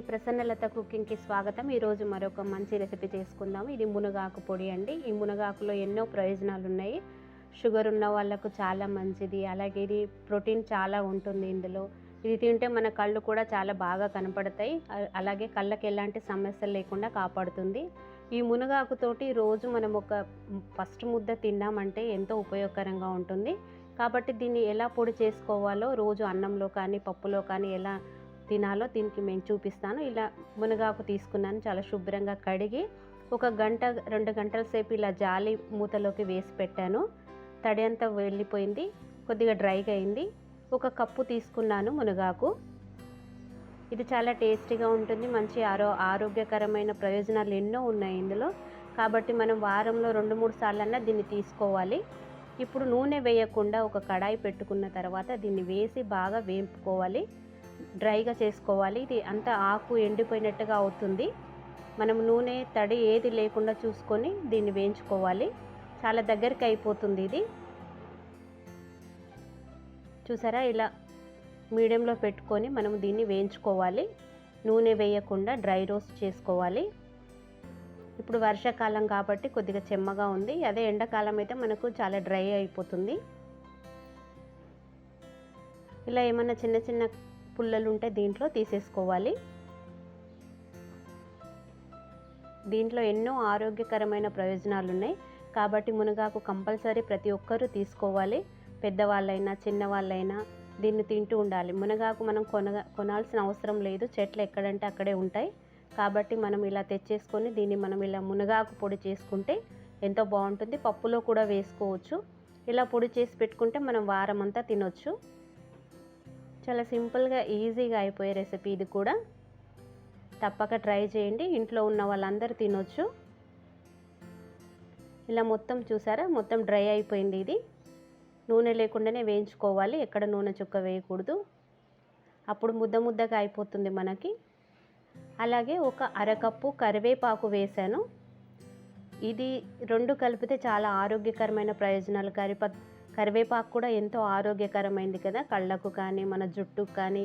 ప్రసన్నలత కుకింగ్కి స్వాగతం. ఈరోజు మరొక మంచి రెసిపీ చేసుకుందాము. ఇది మునగాకు పొడి అండి. ఈ మునగాకులో ఎన్నో ప్రయోజనాలు ఉన్నాయి. షుగర్ ఉన్న వాళ్ళకు చాలా మంచిది. అలాగే ఇది ప్రోటీన్ చాలా ఉంటుంది ఇందులో. ఇది తింటే మన కళ్ళు కూడా చాలా బాగా కనపడతాయి. అలాగే కళ్ళకి ఎలాంటి సమస్యలు లేకుండా కాపాడుతుంది. ఈ మునగాకుతోటి రోజు మనం ఒక ఫస్ట్ ముద్ద తిన్నామంటే ఎంతో ఉపయోగకరంగా ఉంటుంది. కాబట్టి దీన్ని ఎలా పొడి చేసుకోవాలో, రోజు అన్నంలో కానీ పప్పులో కానీ ఎలా తినాలో దీనికి నేను చూపిస్తాను. ఇలా మునగాకు తీసుకున్నాను, చాలా శుభ్రంగా కడిగి ఒక గంట 2 గంటల సేపు ఇలా జాలి మూతలోకి వేసి పెట్టాను. తడి అంతా వెళ్ళిపోయింది, కొద్దిగా డ్రైగా అయింది. ఒక కప్పు తీసుకున్నాను మునగాకు. ఇది చాలా టేస్టీగా ఉంటుంది. మంచి ఆరోగ్యకరమైన ప్రయోజనాలు ఎన్నో ఉన్నాయి ఇందులో. కాబట్టి మనం వారంలో 2-3 సార్లన్నా దీన్ని తీసుకోవాలి. ఇప్పుడు నూనె వేయకుండా ఒక కడాయి పెట్టుకున్న తర్వాత దీన్ని వేసి బాగా వేపుకోవాలి, డ్రైగా చేసుకోవాలి. ఇది అంతా ఆకు ఎండిపోయినట్టుగా అవుతుంది. మనం నూనె తడి ఏది లేకుండా చూసుకొని దీన్ని వేయించుకోవాలి. చాలా దగ్గరికి అయిపోతుంది ఇది. చూసారా, ఇలా మీడియంలో పెట్టుకొని మనం దీన్ని వేయించుకోవాలి. నూనె వేయకుండా డ్రై రోస్ట్ చేసుకోవాలి. ఇప్పుడు వర్షాకాలం కాబట్టి కొద్దిగా చెమ్మగా ఉంది. అదే ఎండాకాలం అయితే మనకు చాలా డ్రై అయిపోతుంది. ఇలా ఏమన్నా చిన్న చిన్న పుల్లలు ఉంటే దీంట్లో తీసేసుకోవాలి. దీంట్లో ఎన్నో ఆరోగ్యకరమైన ప్రయోజనాలు ఉన్నాయి. కాబట్టి మునగాకు కంపల్సరీ ప్రతి ఒక్కరూ తీసుకోవాలి. పెద్దవాళ్ళైనా చిన్నవాళ్ళైనా దీన్ని తింటూ ఉండాలి. మునగాకు మనం కొనాల్సిన అవసరం లేదు, చెట్లు ఎక్కడంటే అక్కడే ఉంటాయి. కాబట్టి మనం ఇలా తెచ్చేసుకొని దీన్ని మనం ఇలా మునగాకు పొడి చేసుకుంటే ఎంతో బాగుంటుంది. పప్పులో కూడా వేసుకోవచ్చు. ఇలా పొడి చేసి పెట్టుకుంటే మనం వారం అంతా తినొచ్చు. చాలా సింపుల్గా ఈజీగా అయిపోయే రెసిపీ ఇది కూడా. తప్పక ట్రై చేయండి, ఇంట్లో ఉన్న వాళ్ళందరూ తినొచ్చు. ఇలా మొత్తం చూసారా, మొత్తం డ్రై అయిపోయింది. ఇది నూనె లేకుండానే వేయించుకోవాలి, ఎక్కడ నూనె చుక్క వేయకూడదు. అప్పుడు ముద్ద ముద్దగా అయిపోతుంది మనకి. అలాగే ఒక అరకప్పు కరివేపాకు వేసాను. ఇది 2 కలిపితే చాలా ఆరోగ్యకరమైన ప్రయోజనాలు. కరివేపాకు కూడా ఎంతో ఆరోగ్యకరమైంది కదా, కళ్ళకు కానీ మన జుట్టుకు కానీ.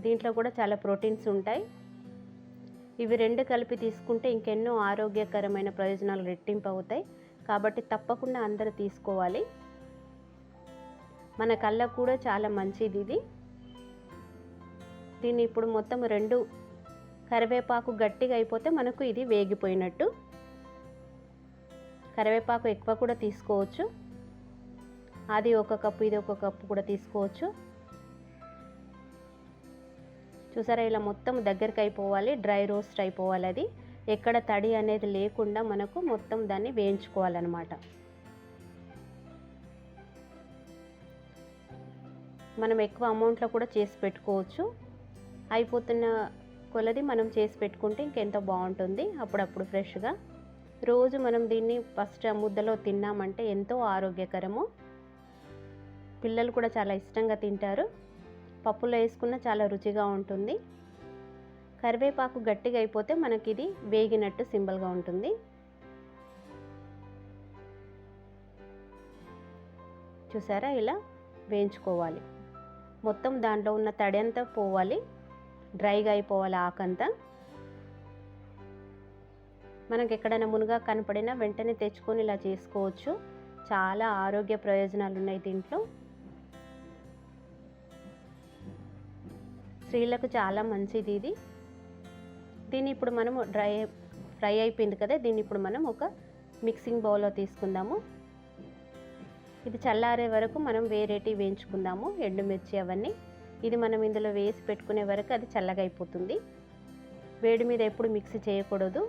దీంట్లో కూడా చాలా ప్రోటీన్స్ ఉంటాయి. ఇవి 2 కలిపి తీసుకుంటే ఇంకెన్నో ఆరోగ్యకరమైన ప్రయోజనాలు రెట్టింపు అవుతాయి. కాబట్టి తప్పకుండా అందరూ తీసుకోవాలి. మన కళ్ళకు కూడా చాలా మంచిది ఇది. దీన్ని ఇప్పుడు మొత్తం 2 కరివేపాకు గట్టిగా అయిపోతే మనకు ఇది వేగిపోయినట్టు. కరివేపాకు ఎక్కువ కూడా తీసుకోవచ్చు. అది 1 కప్పు, ఇది 1 కప్పు కూడా తీసుకోవచ్చు. చూసారా, ఇలా మొత్తం దగ్గరికి అయిపోవాలి, డ్రై రోస్ట్ అయిపోవాలి. అది ఎక్కడ తడి అనేది లేకుండా మనకు మొత్తం దాన్ని వేయించుకోవాలన్నమాట. మనం ఎక్కువ అమౌంట్లో కూడా చేసి పెట్టుకోవచ్చు. అయిపోతున్న కొలది మనం చేసి పెట్టుకుంటే ఇంకెంతో బాగుంటుంది. అప్పుడప్పుడు ఫ్రెష్గా రోజు మనం దీన్ని ఫస్ట్ ముద్దలో తిన్నామంటే ఎంతో ఆరోగ్యకరము. పిల్లలు కూడా చాలా ఇష్టంగా తింటారు. పప్పులో వేసుకున్న చాలా రుచిగా ఉంటుంది. కరివేపాకు గట్టిగా అయిపోతే మనకి ఇది వేగినట్టు సింబల్గా ఉంటుంది. చూసారా, ఇలా వేయించుకోవాలి. మొత్తం దాంట్లో ఉన్న తడి అంతా పోవాలి, డ్రైగా అయిపోవాలి ఆకంతా. మనకి ఎక్కడైనా మునగా కనపడినా వెంటనే తెచ్చుకొని ఇలా చేసుకోవచ్చు. చాలా ఆరోగ్య ప్రయోజనాలు ఉన్నాయి దీంట్లో. స్త్రీలకు చాలా మంచిది ఇది. దీన్ని ఇప్పుడు మనం ఫ్రై అయిపోయింది కదా, దీన్ని ఇప్పుడు మనం ఒక మిక్సింగ్ బౌల్లో తీసుకుందాము. ఇది చల్లారే వరకు మనం వేరేటి వేయించుకుందాము, ఎండుమిర్చి అవన్నీ. ఇది మనం ఇందులో వేసి పెట్టుకునే వరకు అది చల్లగా అయిపోతుంది. వేడి మీద ఎప్పుడు మిక్సీ చేయకూడదు.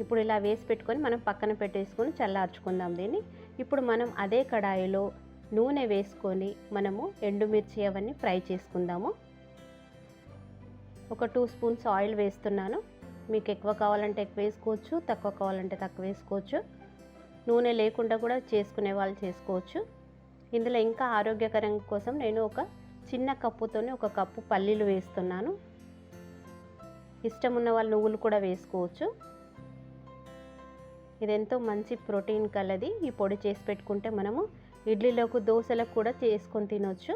ఇప్పుడు ఇలా వేసి పెట్టుకొని మనం పక్కన పెట్టేసుకొని చల్లార్చుకుందాం దీన్ని. ఇప్పుడు మనం అదే కడాయిలో నూనె వేసుకొని మనము ఎండుమిర్చి అవన్నీ ఫ్రై చేసుకుందాము. ఒక 2 స్పూన్స్ ఆయిల్ వేస్తున్నాను. మీకు ఎక్కువ కావాలంటే ఎక్కువ వేసుకోవచ్చు, తక్కువ కావాలంటే తక్కువ వేసుకోవచ్చు. నూనె లేకుండా కూడా చేసుకునే వాళ్ళు చేసుకోవచ్చు. ఇందులో ఇంకా ఆరోగ్యకరం కోసం నేను ఒక చిన్న కప్పుతోనే 1 కప్పు పల్లీలు వేస్తున్నాను. ఇష్టం ఉన్న వాళ్ళు నువ్వులు కూడా వేసుకోవచ్చు. ఇదెంతో మంచి ప్రోటీన్ కలది. ఈ పొడి చేసి పెట్టుకుంటే మనము ఇడ్లీలకు, దోశలకు కూడా చేసుకొని తినొచ్చు.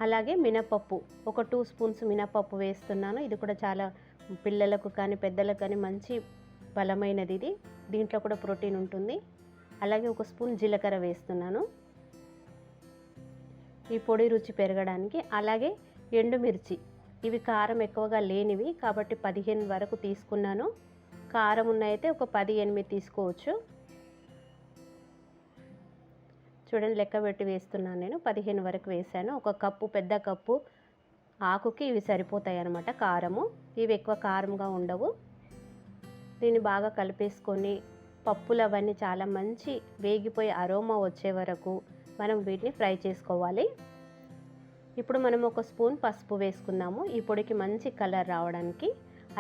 అలాగే మినపప్పు ఒక 2 స్పూన్స్ మినపప్పు వేస్తున్నాను. ఇది కూడా చాలా పిల్లలకు కానీ పెద్దలకు కానీ మంచి బలమైనది ఇది. దీంట్లో కూడా ప్రోటీన్ ఉంటుంది. అలాగే ఒక స్పూన్ జీలకర్ర వేస్తున్నాను ఈ పొడి రుచి పెరగడానికి. అలాగే ఎండుమిర్చి, ఇవి కారం ఎక్కువగా లేనివి కాబట్టి 15 వరకు తీసుకున్నాను. కారం ఉన్నైతే ఒక 18 తీసుకోవచ్చు. చూడండి లెక్క పెట్టి వేస్తున్నాను నేను. 15 వరకు వేసాను. ఒక కప్పు, పెద్ద కప్పు ఆకుకి ఇవి సరిపోతాయి అన్నమాట కారము. ఇవి ఎక్కువ కారంగా ఉండవు. దీన్ని బాగా కలిపేసుకొని పప్పులు అవన్నీ చాలా మంచి వేగిపోయి అరోమా వచ్చే వరకు మనం వీటిని ఫ్రై చేసుకోవాలి. ఇప్పుడు మనం ఒక స్పూన్ పసుపు వేసుకుందాము ఈ పొడికి మంచి కలర్ రావడానికి.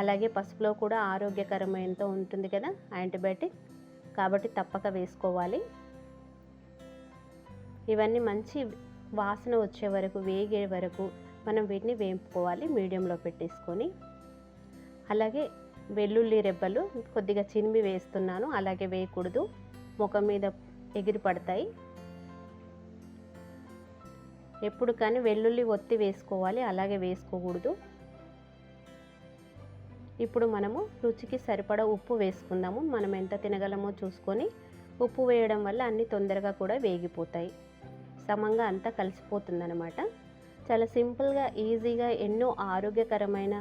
అలాగే పసుపులో కూడా ఆరోగ్యకరమైనతో ఉంటుంది కదా యాంటీబయాటిక్, కాబట్టి తప్పక వేసుకోవాలి. ఇవన్నీ మంచి వాసన వచ్చే వరకు, వేగే వరకు మనం వీటిని వేపుకోవాలి మీడియంలో పెట్టేసుకొని. అలాగే వెల్లుల్లి రెబ్బలు కొద్దిగా చినిమి వేస్తున్నాను. అలాగే వేయకూడదు, ముఖం మీద ఎగిరి పడతాయి. ఎప్పుడు కానీ వెల్లుల్లి ఒత్తి వేసుకోవాలి, అలాగే వేసుకోకూడదు. ఇప్పుడు మనము రుచికి సరిపడా ఉప్పు వేసుకుందాము. మనం ఎంత తినగలమో చూసుకొని ఉప్పు వేయడం వల్ల అన్నీ తొందరగా కూడా వేగిపోతాయి, సమంగా అంతా కలిసిపోతుందన్నమాట. చాలా సింపుల్గా ఈజీగా ఎన్నో ఆరోగ్యకరమైన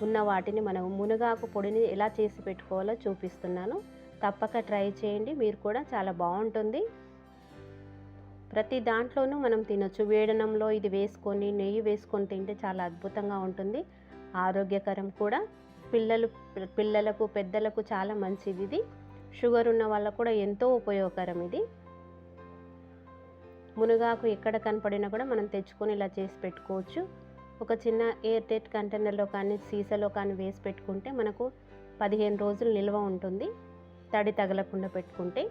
ఉన్న వాటిని మనం మునగాకు పొడిని ఎలా చేసి పెట్టుకోవాలో చూపిస్తున్నాను. తప్పక ట్రై చేయండి, మీరు కూడా చాలా బాగుంటుంది. ప్రతి దాంట్లోనూ మనం తినొచ్చు. వేడనంలో ఇది వేసుకొని నెయ్యి వేసుకొని తింటే చాలా అద్భుతంగా ఉంటుంది. ఆరోగ్యకరం కూడా. పిల్లలకు పెద్దలకు చాలా మంచిది ఇది. షుగర్ ఉన్న వాళ్ళకు కూడా ఎంతో ఉపయోగకరం ఇది. మునగాకు ఎక్కడ కనపడినా కూడా మనం తెచ్చుకొని ఇలా చేసి పెట్టుకోవచ్చు. ఒక చిన్న ఎయిర్ టైట్ కంటైనర్లో కానీ సీసాలో కానీ వేసి పెట్టుకుంటే మనకు 15 రోజులు నిల్వ ఉంటుంది, తడి తగలకుండా పెట్టుకుంటే.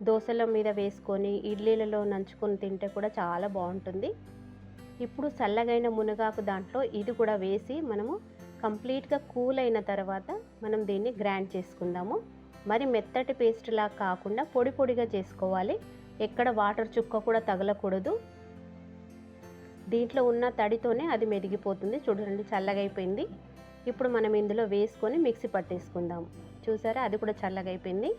దోశల మీద వేసుకొని ఇడ్లీలలో నంచుకొని తింటే కూడా చాలా బాగుంటుంది. ఇప్పుడు చల్లగైన మునగాకు దాంట్లో ఇది కూడా వేసి మనము కంప్లీట్గా కూల్ అయిన తర్వాత మనం దీన్ని గ్రైండ్ చేసుకుందాము. మరి మెత్తటి పేస్ట్లా కాకుండా పొడి పొడిగా చేసుకోవాలి. ఎక్కడ వాటర్ చుక్క కూడా తగలకూడదు. దీంట్లో ఉన్న తడితోనే అది మెదిగిపోతుంది. చూడండి చల్లగైపోయింది. ఇప్పుడు మనం ఇందులో వేసుకొని మిక్సీ పట్టేసుకుందాం. చూసారా, అది కూడా చల్లగైపోయింది.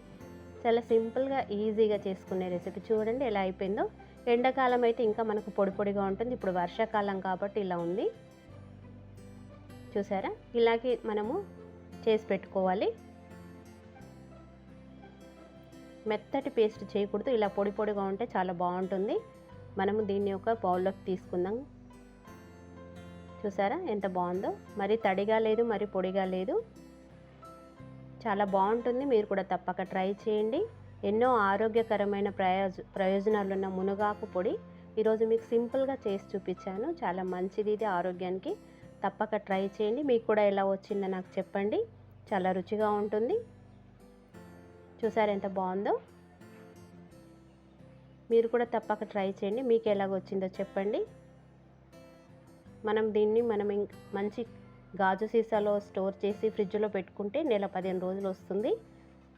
చాలా సింపుల్గా ఈజీగా చేసుకునే రెసిపీ. చూడండి ఎలా అయిపోయిందో. ఎండాకాలం అయితే ఇంకా మనకు పొడి పొడిగా ఉంటుంది. ఇప్పుడు వర్షాకాలం కాబట్టి ఇలా ఉంది. చూసారా, ఇలాగే మనము చేసి పెట్టుకోవాలి. మెత్తటి పేస్ట్ చేయకూడదు, ఇలా పొడి పొడిగా ఉంటే చాలా బాగుంటుంది. మనము దీన్ని ఒక బౌల్లోకి తీసుకుందాం. చూసారా ఎంత బాగుందో. మరి తడిగా లేదు, మరి పొడిగా లేదు, చాలా బాగుంటుంది. మీరు కూడా తప్పక ట్రై చేయండి. ఎన్నో ఆరోగ్యకరమైన ప్రయోజనాలు ఉన్న మునగాకు పొడి ఈరోజు మీకు సింపుల్గా చేసి చూపించాను. చాలా మంచిది ఇది ఆరోగ్యానికి. తప్పక ట్రై చేయండి. మీకు కూడా ఎలా వచ్చిందో నాకు చెప్పండి. చాలా రుచిగా ఉంటుంది. చూసారా ఎంత బాగుందో. మీరు కూడా తప్పక ట్రై చేయండి. మీకు ఎలాగొచ్చిందో చెప్పండి. దీన్ని మంచి గాజు సీసాలో స్టోర్ చేసి ఫ్రిడ్జ్లో పెట్టుకుంటే నెల 15 రోజులు వస్తుంది.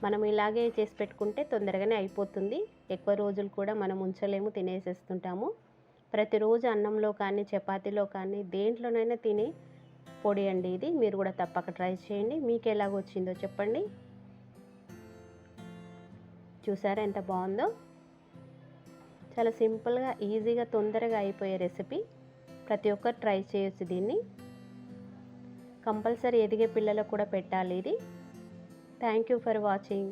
మనం ఇలాగే చేసి పెట్టుకుంటే తొందరగానే అయిపోతుంది. ఎక్కువ రోజులు కూడా మనం ఉంచలేము, తినేసేస్తుంటాము. ప్రతిరోజు అన్నంలో కానీ చపాతీలో కానీ దేంట్లోనైనా తినే పొడి అండి ఇది. మీరు కూడా తప్పక ట్రై చేయండి. మీకు ఎలాగొచ్చిందో చెప్పండి. చూసారా ఎంత బాగుందో. చాలా సింపుల్గా ఈజీగా తొందరగా అయిపోయే రెసిపీ. ప్రతి ఒక్కరు ట్రై చేయొచ్చు దీన్ని. కంపల్సరీ ఎదిగే పిల్లలకు కూడా పెట్టాలి ఇది. Thank you for watching.